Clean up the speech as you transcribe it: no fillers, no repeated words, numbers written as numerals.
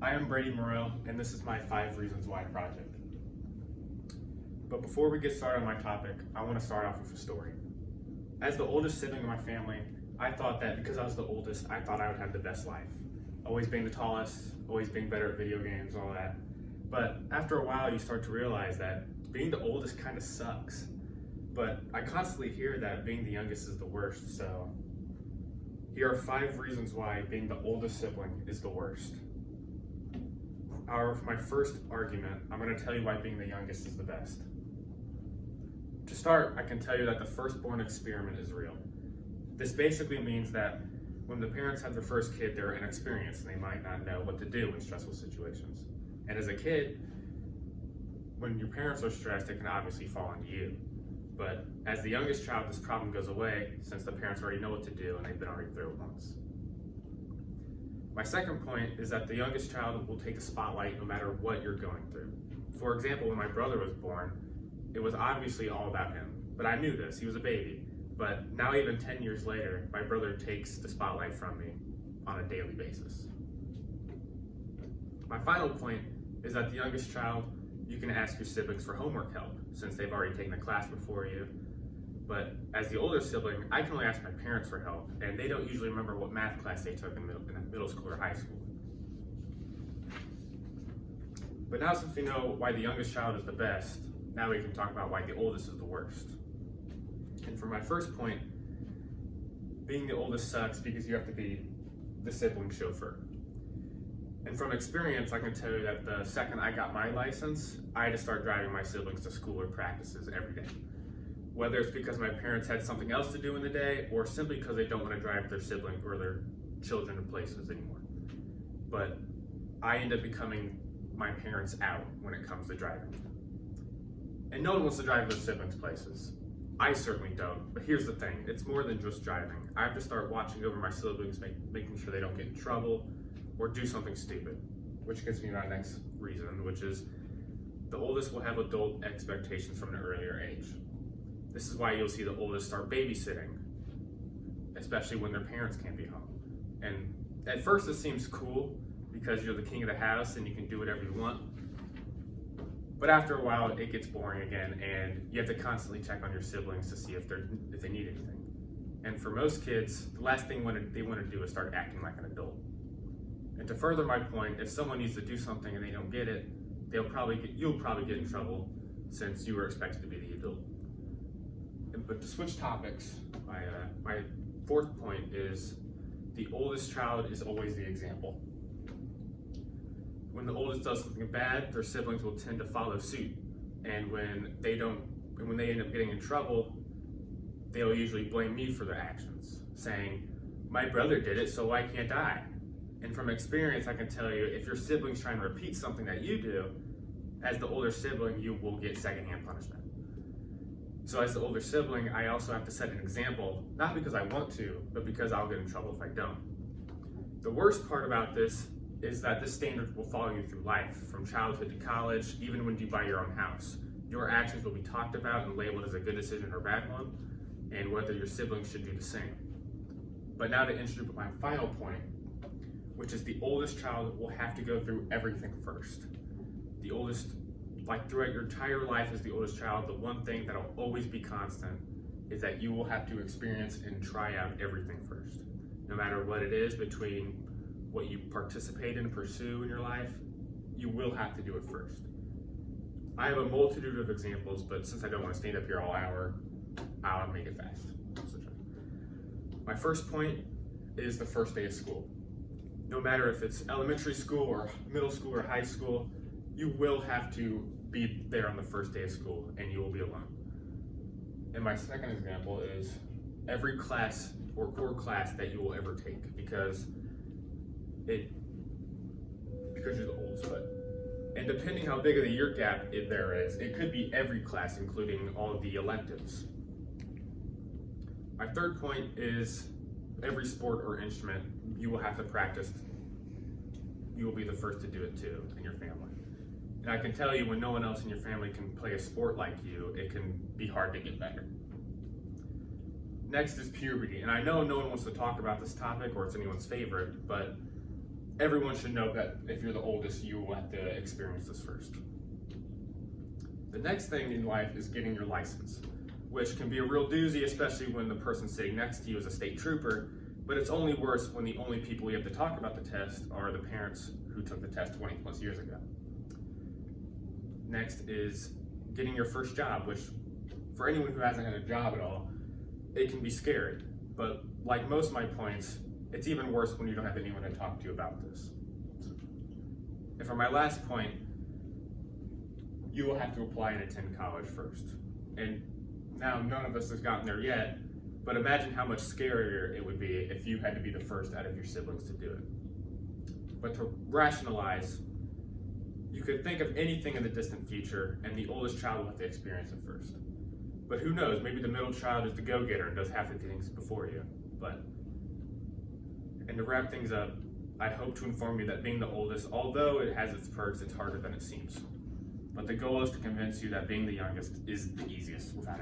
I am Brady Morrell, and this is my 5 Reasons Why project. But before we get started on my topic, I want to start off with a story. As the oldest sibling in my family, I thought that because I was the oldest, I thought I would have the best life. Always being the tallest, always being better at video games, all that. But after a while, you start to realize that being the oldest kind of sucks. But I constantly hear that being the youngest is the worst, so here are 5 reasons why being the oldest sibling is the worst. However, for my first argument, I'm going to tell you why being the youngest is the best. To start, I can tell you that the firstborn experiment is real. This basically means that when the parents have their first kid, they're inexperienced and they might not know what to do in stressful situations. And as a kid, when your parents are stressed, it can obviously fall on you. But as the youngest child, this problem goes away since the parents already know what to do and they've been already through it once. My second point is that the youngest child will take the spotlight no matter what you're going through. For example, when my brother was born, it was obviously all about him. But I knew this, he was a baby. But now even 10 years later, my brother takes the spotlight from me on a daily basis. My final point is that the youngest child, you can ask your siblings for homework help since they've already taken the class before you. But as the older sibling, I can only ask my parents for help, and they don't usually remember what math class they took in middle school or high school. But now since we know why the youngest child is the best, now we can talk about why the oldest is the worst. And for my first point, being the oldest sucks because you have to be the sibling chauffeur. And from experience, I can tell you that the second I got my license, I had to start driving my siblings to school or practices every day. Whether it's because my parents had something else to do in the day, or simply because they don't want to drive their sibling or their children to places anymore. But I end up becoming my parents' out when it comes to driving. And no one wants to drive their siblings places. I certainly don't, but here's the thing, it's more than just driving. I have to start watching over my siblings, making sure they don't get in trouble or do something stupid, which gets me to my next reason, which is the oldest will have adult expectations from an earlier age. This is why you'll see the oldest start babysitting, especially when their parents can't be home. And at first it seems cool because you're the king of the house and you can do whatever you want. But after a while it gets boring again and you have to constantly check on your siblings to see if they need anything. And for most kids, the last thing they want to do is start acting like an adult. And to further my point, if someone needs to do something and they don't get it, you'll probably get in trouble since you were expected to be the adult. But to switch topics, my fourth point is the oldest child is always the example. When the oldest does something bad, their siblings will tend to follow suit. And when they end up getting in trouble, they'll usually blame me for their actions, saying, "My brother did it, so why can't I?" And from experience, I can tell you, if your sibling's trying to repeat something that you do, as the older sibling, you will get secondhand punishment. So as the older sibling, I also have to set an example, not because I want to, but because I'll get in trouble if I don't. The worst part about this is that this standard will follow you through life, from childhood to college, even when you buy your own house. Your actions will be talked about and labeled as a good decision or a bad one, and whether your siblings should do the same. But now to introduce my final point, which is the oldest child will have to go through everything first. The oldest, throughout your entire life as the oldest child, the one thing that'll always be constant is that you will have to experience and try out everything first. No matter what it is, between what you participate in and pursue in your life, you will have to do it first. I have a multitude of examples, but since I don't want to stand up here all hour, I'll make it fast. My first point is the first day of school. No matter if it's elementary school or middle school or high school, you will have to be there on the first day of school and you will be alone. And my second example is every class or core class that you will ever take because you're the oldest, and depending how big of a year gap there is, it could be every class, including all of the electives. My third point is every sport or instrument you will have to practice. You will be the first to do it too in your family. And I can tell you, when no one else in your family can play a sport like you, it can be hard to get better. Next is puberty, and I know no one wants to talk about this topic or it's anyone's favorite, but everyone should know that if you're the oldest, you will have to experience this first. The next thing in life is getting your license, which can be a real doozy, especially when the person sitting next to you is a state trooper, but it's only worse when the only people you have to talk about the test are the parents who took the test 20 plus years ago. Next is getting your first job, which for anyone who hasn't had a job at all, it can be scary. But like most of my points, it's even worse when you don't have anyone to talk to about this. And for my last point, you will have to apply and attend college first. And now none of us has gotten there yet, but imagine how much scarier it would be if you had to be the first out of your siblings to do it. But to rationalize, you could think of anything in the distant future, and the oldest child will have to experience it first. But who knows, maybe the middle child is the go-getter and does half the things before you. And to wrap things up, I hope to inform you that being the oldest, although it has its perks, it's harder than it seems. But the goal is to convince you that being the youngest is the easiest without